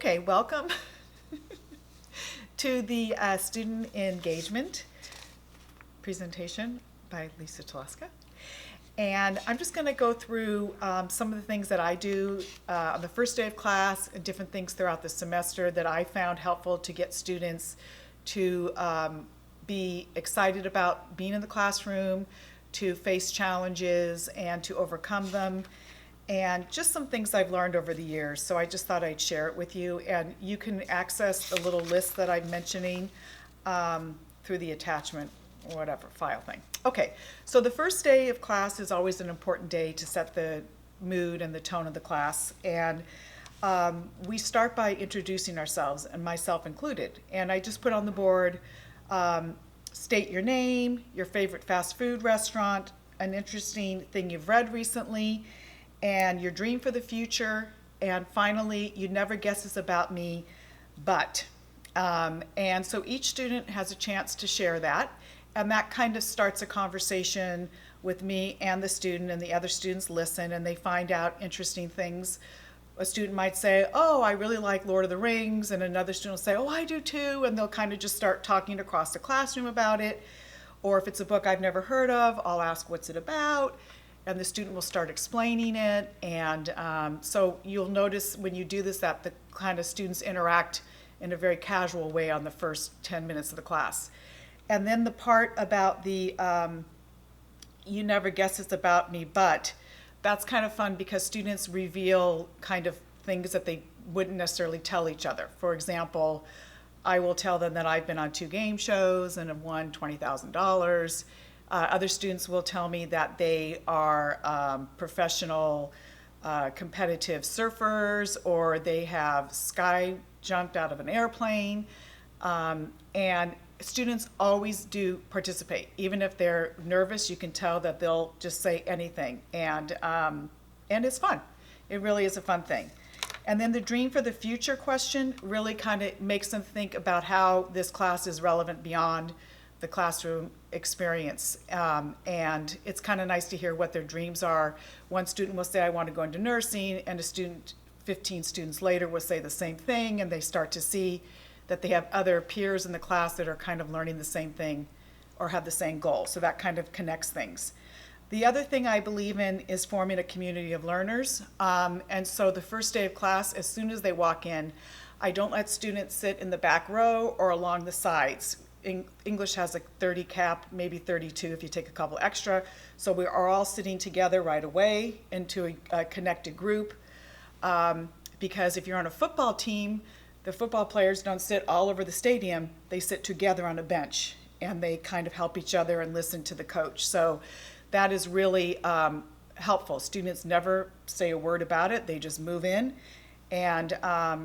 Okay, welcome to the student engagement presentation by Lisa Telesca. And I'm just going to go through some of the things that I do on the first day of class and different things throughout the semester that I found helpful to get students to be excited about being in the classroom, to face challenges and to overcome them, and just some things I've learned over the years. So I just thought I'd share it with you. And you can access the little list that I'm mentioning through the attachment, whatever, file thing. Okay, so the first day of class is always an important day to set the mood and the tone of the class. And we start by introducing ourselves, and myself included. And I just put on the board, state your name, your favorite fast food restaurant, an interesting thing you've read recently, and your dream for the future, and finally, you never guess this about me, but. And so each student has a chance to share that, and that kind of starts a conversation with me and the student, and the other students listen, and they find out interesting things. A student might say, oh, I really like Lord of the Rings, and another student will say, oh, I do too, and they'll kind of just start talking across the classroom about it. Or if it's a book I've never heard of, I'll ask, what's it about? And the student will start explaining it. And so you'll notice when you do this that the kind of students interact in a very casual way on the first 10 minutes of the class. And then the part about the you never guess it's about me, but that's kind of fun because students reveal kind of things that they wouldn't necessarily tell each other. For example, I will tell them that I've been on 2 game shows and have won $20,000. Other students will tell me that they are professional competitive surfers, or they have sky jumped out of an airplane. And students always do participate. Even if they're nervous, you can tell that they'll just say anything. And it's fun. It really is a fun thing. And then the dream for the future question really kind of makes them think about how this class is relevant beyond the classroom experience. And it's kind of nice to hear what their dreams are. One student will say, I want to go into nursing, and a student, 15 students later, will say the same thing, and they start to see that they have other peers in the class that are kind of learning the same thing or have the same goal. So that kind of connects things. The other thing I believe in is forming a community of learners. And so the first day of class, as soon as they walk in, I don't let students sit in the back row or along the sides. English has a 30 cap, maybe 32 if you take a couple extra. So we are all sitting together right away into a connected group. Because if you're on a football team, the football players don't sit all over the stadium. They sit together on a bench, and they kind of help each other and listen to the coach. So that is really helpful. Students never say a word about it. They just move in, and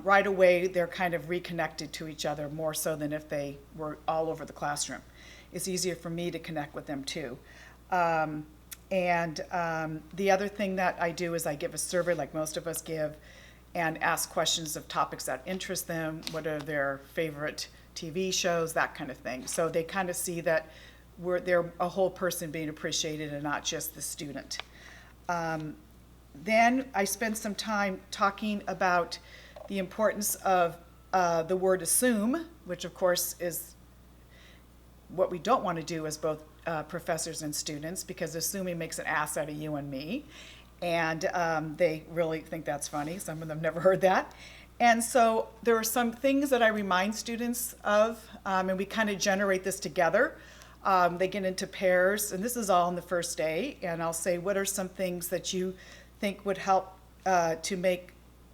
right away they're kind of reconnected to each other more so than if they were all over the classroom. It's easier for me to connect with them too. The other thing that I do is I give a survey, like most of us give, and ask questions of topics that interest them. What are their favorite TV shows, that kind of thing. So they kind of see that they're a whole person being appreciated and not just the student. Then I spend some time talking about the importance of the word assume, which of course is what we don't want to do as both professors and students, because assuming makes an ass out of you and me. And they really think that's funny. Some of them never heard that. And so there are some things that I remind students of, and we kind of generate this together. They get into pairs, and this is all on the first day, and I'll say, what are some things that you think would help to make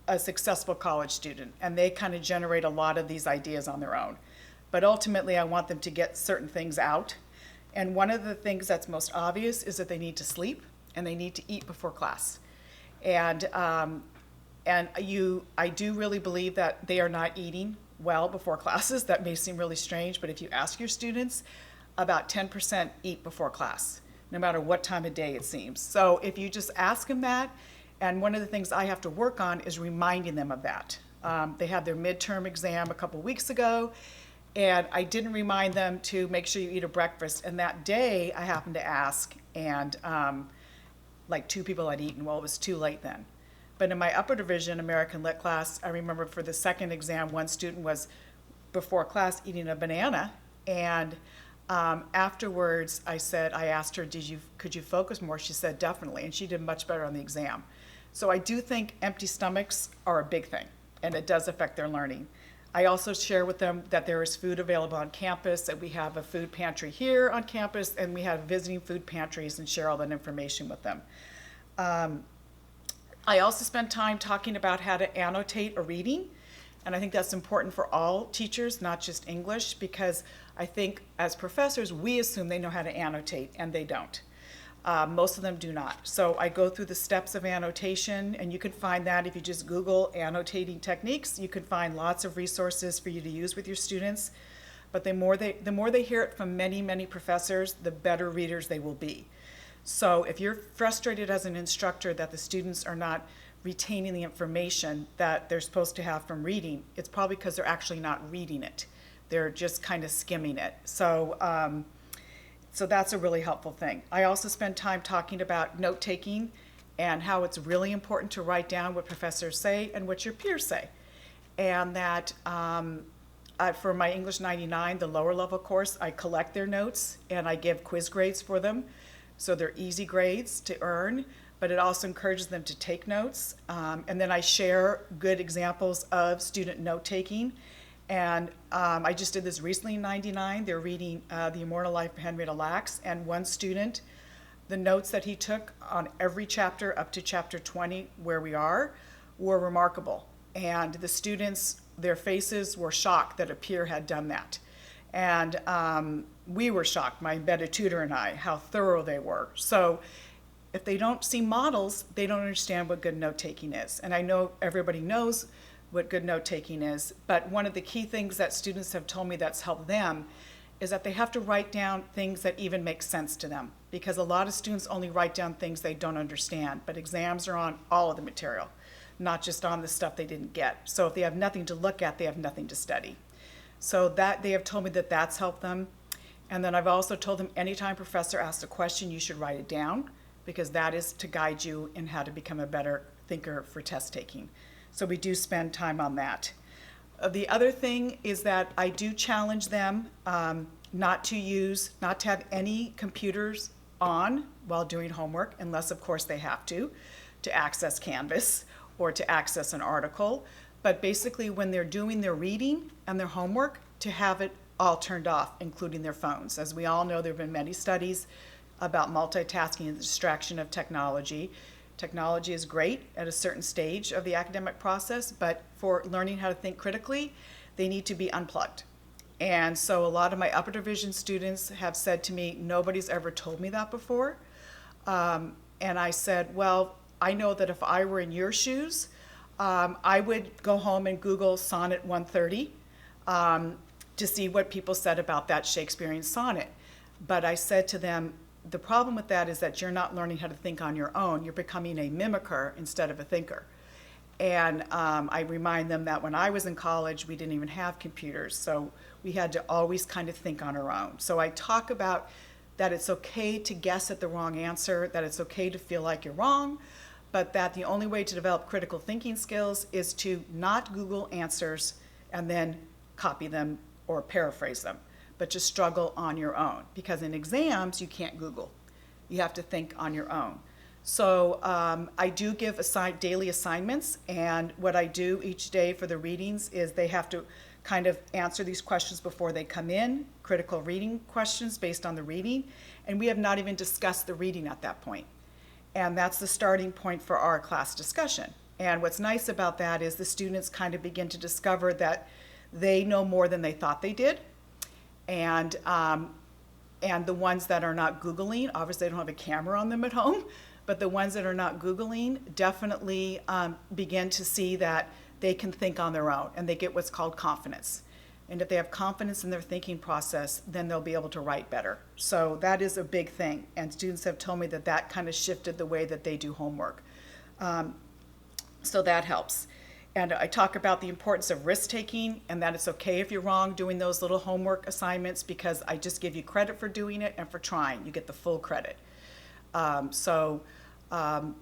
a successful college student? And they kind of generate a lot of these ideas on their own. But ultimately, I want them to get certain things out. And one of the things that's most obvious is that they need to sleep, and they need to eat before class. And I do really believe that they are not eating well before classes. That may seem really strange, but if you ask your students, about 10% eat before class, no matter what time of day it seems. So if you just ask them that, and one of the things I have to work on is reminding them of that. They had their midterm exam a couple weeks ago, and I didn't remind them to make sure you eat a breakfast. And that day I happened to ask, and like 2 people had eaten. Well, it was too late then. But in my upper division American Lit class, I remember for the second exam, one student was before class eating a banana, and afterwards I asked her, could you focus more? She said definitely, and she did much better on the exam. So I do think empty stomachs are a big thing, and it does affect their learning. I also share with them that there is food available on campus, that we have a food pantry here on campus, and we have visiting food pantries, and share all that information with them. I also spend time talking about how to annotate a reading, and I think that's important for all teachers, not just English, because I think as professors, we assume they know how to annotate, and they don't. Most of them do not. So I go through the steps of annotation, and you can find that if you just Google annotating techniques. You can find lots of resources for you to use with your students. But the more they hear it from many, many professors, the better readers they will be. So if you're frustrated as an instructor that the students are not retaining the information that they're supposed to have from reading, it's probably because they're actually not reading it. They're just kind of skimming it. So that's a really helpful thing. I also spend time talking about note-taking and how it's really important to write down what professors say and what your peers say. And that for my English 99, the lower level course, I collect their notes and I give quiz grades for them. So they're easy grades to earn, but it also encourages them to take notes. And then I share good examples of student note-taking. And I just did this recently in 99. They're reading The Immortal Life of Henrietta Lacks, and one student, the notes that he took on every chapter up to chapter 20, where we are, were remarkable. And the students, their faces were shocked that a peer had done that. And we were shocked, my embedded tutor and I, how thorough they were. So if they don't see models, they don't understand what good note-taking is. And I know everybody knows what good note-taking is, but one of the key things that students have told me that's helped them is that they have to write down things that even make sense to them, because a lot of students only write down things they don't understand, but exams are on all of the material, not just on the stuff they didn't get. So if they have nothing to look at, they have nothing to study. So that they have told me that that's helped them. And then I've also told them anytime a professor asks a question, you should write it down, because that is to guide you in how to become a better thinker for test taking. So we do spend time on that. The other thing is that I do challenge them not to have any computers on while doing homework, unless of course they have to access Canvas or to access an article. But basically when they're doing their reading and their homework, to have it all turned off, including their phones. As we all know, there have been many studies about multitasking and the distraction of technology. Technology is great at a certain stage of the academic process, but for learning how to think critically, they need to be unplugged. And so a lot of my upper division students have said to me, nobody's ever told me that before. And I said, well, I know that if I were in your shoes, I would go home and Google Sonnet 130 to see what people said about that Shakespearean sonnet. But I said to them, the problem with that is that you're not learning how to think on your own. You're becoming a mimicker instead of a thinker. And I remind them that when I was in college, we didn't even have computers, so we had to always kind of think on our own. So I talk about that it's okay to guess at the wrong answer, that it's okay to feel like you're wrong, but that the only way to develop critical thinking skills is to not Google answers and then copy them or paraphrase them, but just struggle on your own. Because in exams, you can't Google. You have to think on your own. So I do give daily assignments, and what I do each day for the readings is they have to kind of answer these questions before they come in, critical reading questions based on the reading, and we have not even discussed the reading at that point. And that's the starting point for our class discussion. And what's nice about that is the students kind of begin to discover that they know more than they thought they did. And the ones that are not Googling, obviously they don't have a camera on them at home, but the ones that are not Googling definitely begin to see that they can think on their own, and they get what's called confidence. And if they have confidence in their thinking process, then they'll be able to write better. So that is a big thing, and students have told me that that kind of shifted the way that they do homework. So that helps. And I talk about the importance of risk-taking, and that it's okay if you're wrong doing those little homework assignments, because I just give you credit for doing it and for trying. You get the full credit. So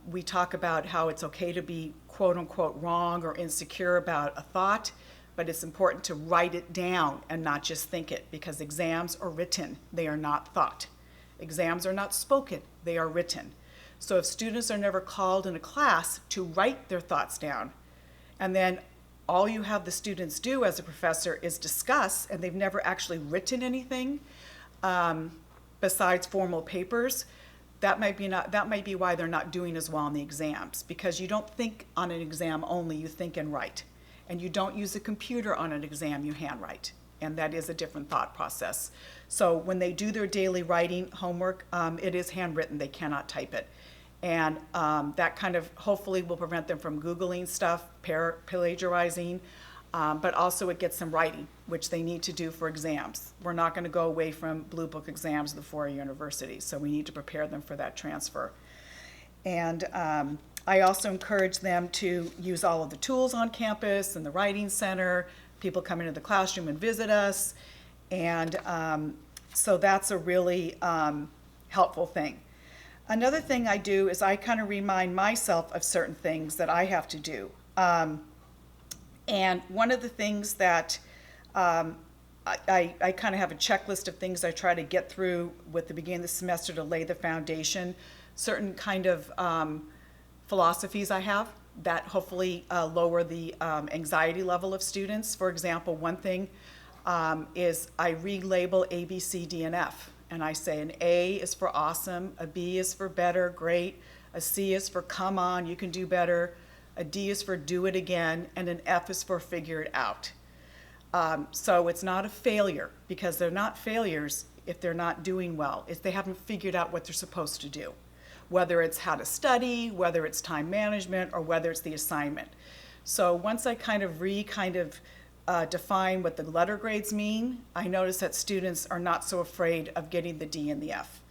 We talk about how it's okay to be quote unquote wrong or insecure about a thought, but it's important to write it down and not just think it, because exams are written, they are not thought. Exams are not spoken, they are written. So if students are never called in a class to write their thoughts down, and then all you have the students do as a professor is discuss, and they've never actually written anything besides formal papers, that might be why they're not doing as well in the exams, because you don't think on an exam only, you think and write. And you don't use a computer on an exam, you handwrite. And that is a different thought process. So when they do their daily writing homework, it is handwritten, they cannot type it. And that kind of hopefully will prevent them from Googling stuff, plagiarizing, but also it gets them writing, which they need to do for exams. We're not going to go away from Blue Book exams at the four-year universities, so we need to prepare them for that transfer. And I also encourage them to use all of the tools on campus and the writing center. People come into the classroom and visit us. And so that's a really helpful thing. Another thing I do is I kind of remind myself of certain things that I have to do. And one of the things that I kind of have a checklist of things I try to get through with the beginning of the semester to lay the foundation, certain kind of philosophies I have that hopefully lower the anxiety level of students. For example, one thing is I relabel A, B, C, D, and F. And I say an A is for awesome, a B is for better, great, a C is for come on, you can do better, a D is for do it again, and an F is for figure it out. So it's not a failure, because they're not failures if they're not doing well, if they haven't figured out what they're supposed to do, whether it's how to study, whether it's time management, or whether it's the assignment. So once I kind of define what the letter grades mean, I notice that students are not so afraid of getting the D and the F.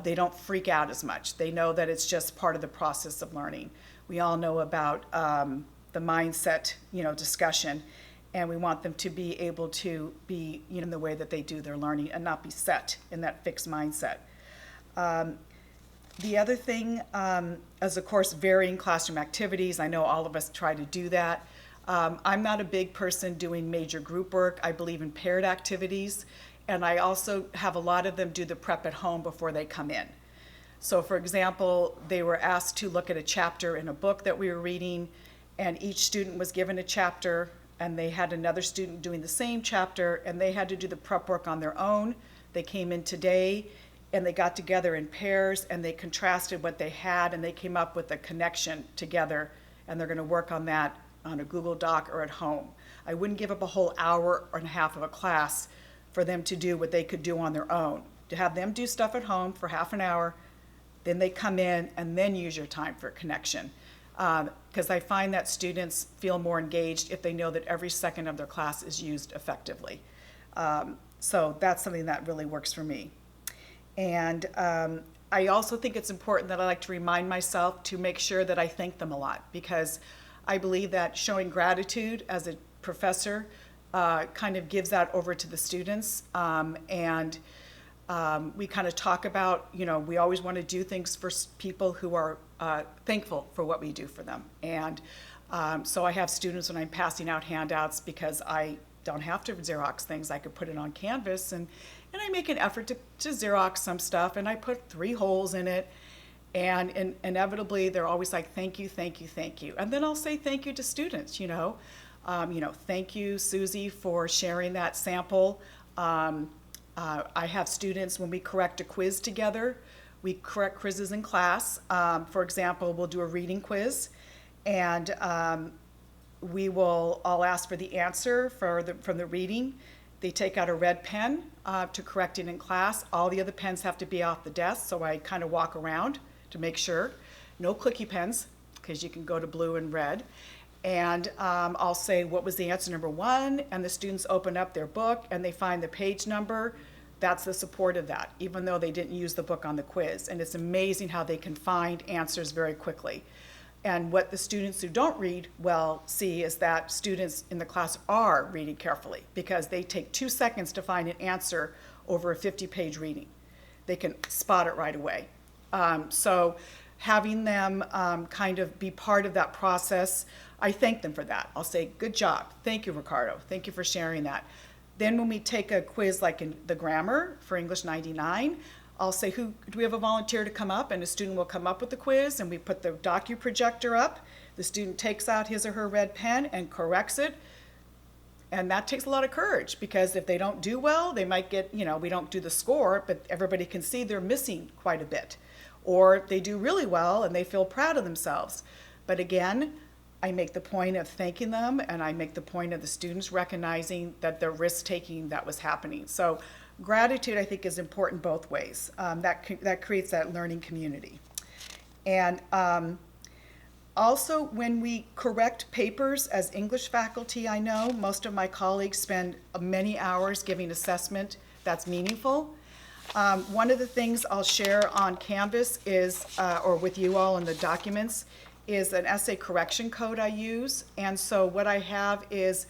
They don't freak out as much. They know that it's just part of the process of learning. We all know about the mindset, discussion, and we want them to be able to be, in the way that they do their learning and not be set in that fixed mindset. The other thing is, of course, varying classroom activities. I know all of us try to do that. I'm not a big person doing major group work. I believe in paired activities, and I also have a lot of them do the prep at home before they come in. So for example, they were asked to look at a chapter in a book that we were reading, and each student was given a chapter, and they had another student doing the same chapter, and they had to do the prep work on their own. They came in today, and they got together in pairs, and they contrasted what they had, and they came up with a connection together, and they're going to work on that on a Google Doc or at home. I wouldn't give up a whole hour and a half of a class for them to do what they could do on their own. To have them do stuff at home for half an hour, then they come in and then use your time for connection. Because I find that students feel more engaged if they know that every second of their class is used effectively. So that's something that really works for me. And I also think it's important that I like to remind myself to make sure that I thank them a lot, because I believe that showing gratitude as a professor kind of gives that over to the students. And we kind of talk about, we always want to do things for people who are thankful for what we do for them. And so I have students when I'm passing out handouts, because I don't have to Xerox things. I could put it on Canvas, and I make an effort to Xerox some stuff, and I put 3 holes in it. And inevitably, they're always like, thank you, thank you, thank you. And then I'll say thank you to students, thank you, Susie, for sharing that sample. I have students, when we correct a quiz together, we correct quizzes in class. For example, we'll do a reading quiz, and I'll ask for the answer from the reading. They take out a red pen to correct it in class. All the other pens have to be off the desk, so I kind of walk around to make sure. No clicky pens, because you can go to blue and red. And I'll say, what was the answer number 1? And the students open up their book and they find the page number. That's the support of that, even though they didn't use the book on the quiz. And it's amazing how they can find answers very quickly. And what the students who don't read well see is that students in the class are reading carefully, because they take 2 seconds to find an answer over a 50-page reading. They can spot it right away. So having them kind of be part of that process, I thank them for that. I'll say, good job. Thank you, Ricardo. Thank you for sharing that. Then when we take a quiz like in the grammar for English 99, I'll say, do we have a volunteer to come up? And a student will come up with the quiz, and we put the docu-projector up. The student takes out his or her red pen and corrects it. And that takes a lot of courage, because if they don't do well, they might get, we don't do the score, but everybody can see they're missing quite a bit. Or they do really well and they feel proud of themselves. But again, I make the point of thanking them, and I make the point of the students recognizing that the risk-taking that was happening. So gratitude, I think, is important both ways. That creates that learning community. And also, when we correct papers as English faculty, I know most of my colleagues spend many hours giving assessment that's meaningful. One of the things I'll share on Canvas is, or with you all in the documents, is an essay correction code I use. And so what I have is,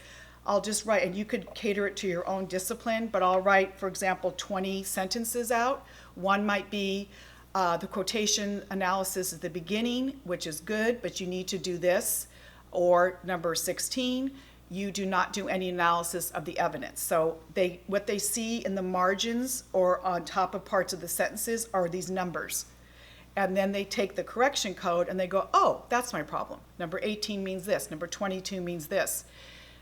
I'll just write, and you could cater it to your own discipline, but I'll write, for example, 20 sentences out. One might be the quotation analysis at the beginning, which is good, but you need to do this. Or number 16, you do not do any analysis of the evidence. So what they see in the margins or on top of parts of the sentences are these numbers. And then they take the correction code and they go, oh, that's my problem. Number 18 means this, number 22 means this.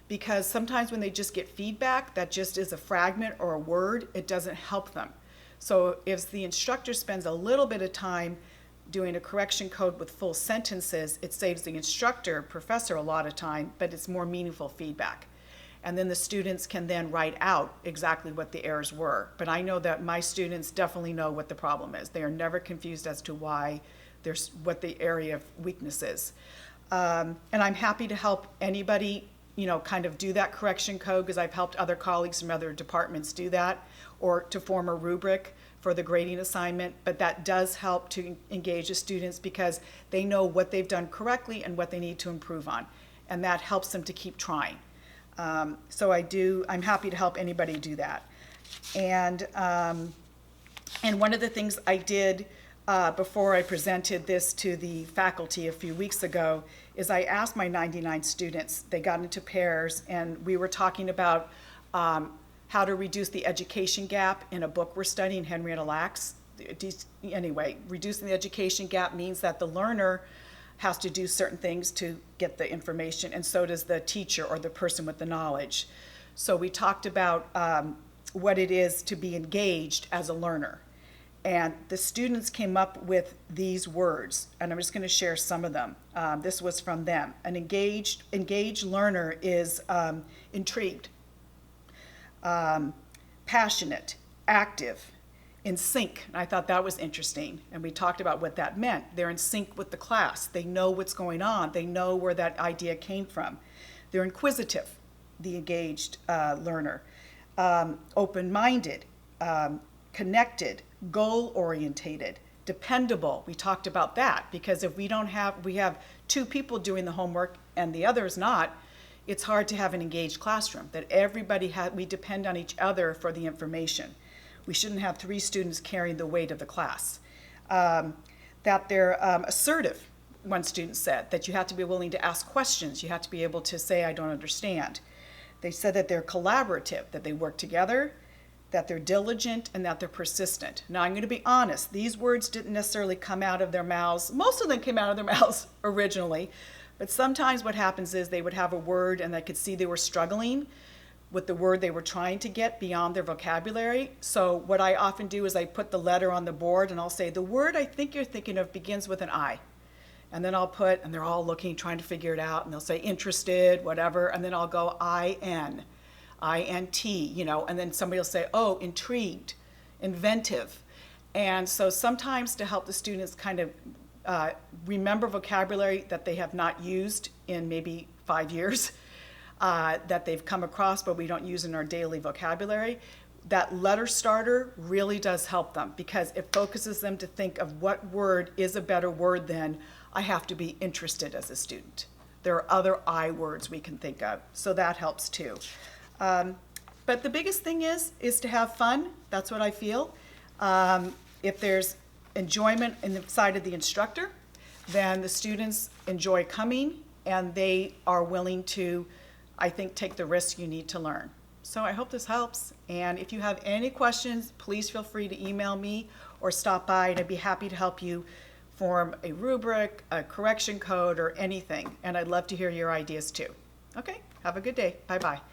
Because sometimes when they just get feedback that just is a fragment or a word, it doesn't help them. So if the instructor spends a little bit of time doing a correction code with full sentences, it saves the instructor, professor, a lot of time, but it's more meaningful feedback. And then the students can then write out exactly what the errors were. But I know that my students definitely know what the problem is. They are never confused as to what the area of weakness is. And I'm happy to help anybody, kind of do that correction code, because I've helped other colleagues from other departments do that, or to form a rubric for the grading assignment. But that does help to engage the students, because they know what they've done correctly and what they need to improve on. And that helps them to keep trying. So I'm happy to help anybody do that. And one of the things I did before I presented this to the faculty a few weeks ago is I asked my 99 students, they got into pairs, and we were talking about how to reduce the education gap in a book we're studying, Henrietta Lacks. Anyway, reducing the education gap means that the learner has to do certain things to get the information, and so does the teacher or the person with the knowledge. So we talked about what it is to be engaged as a learner. And the students came up with these words, and I'm just going to share some of them. This was from them. An engaged learner is intrigued, passionate, active, in sync. And I thought that was interesting. And we talked about what that meant. They're in sync with the class. They know what's going on. They know where that idea came from. They're inquisitive, the engaged learner, open-minded, connected, goal-orientated, dependable. We talked about that, because if we have two people doing the homework and the other's not, it's hard to have an engaged classroom, that we depend on each other for the information. We shouldn't have 3 students carrying the weight of the class. That they're assertive, one student said, that you have to be willing to ask questions. You have to be able to say, I don't understand. They said that they're collaborative, that they work together, that they're diligent, and that they're persistent. Now, I'm going to be honest. These words didn't necessarily come out of their mouths. Most of them came out of their mouths originally. But sometimes what happens is they would have a word, and I could see they were struggling with the word they were trying to get beyond their vocabulary. So what I often do is I put the letter on the board, and I'll say, the word I think you're thinking of begins with an I. And then and they're all looking, trying to figure it out, and they'll say interested, whatever, and then I'll go I-N, I-N-T, and then somebody will say, oh, intrigued, inventive. And so sometimes to help the students kind of remember vocabulary that they have not used in maybe 5 years, that they've come across but we don't use in our daily vocabulary, that letter starter really does help them, because it focuses them to think of what word is a better word than I have to be interested as a student. There are other I words we can think of, so that helps too. But the biggest thing is to have fun. That's what I feel. If there's enjoyment in the side of the instructor, then the students enjoy coming and they are willing to, I think, take the risk you need to learn. So I hope this helps. And if you have any questions, please feel free to email me or stop by, and I'd be happy to help you form a rubric, a correction code, or anything. And I'd love to hear your ideas too. Okay, have a good day. Bye-bye.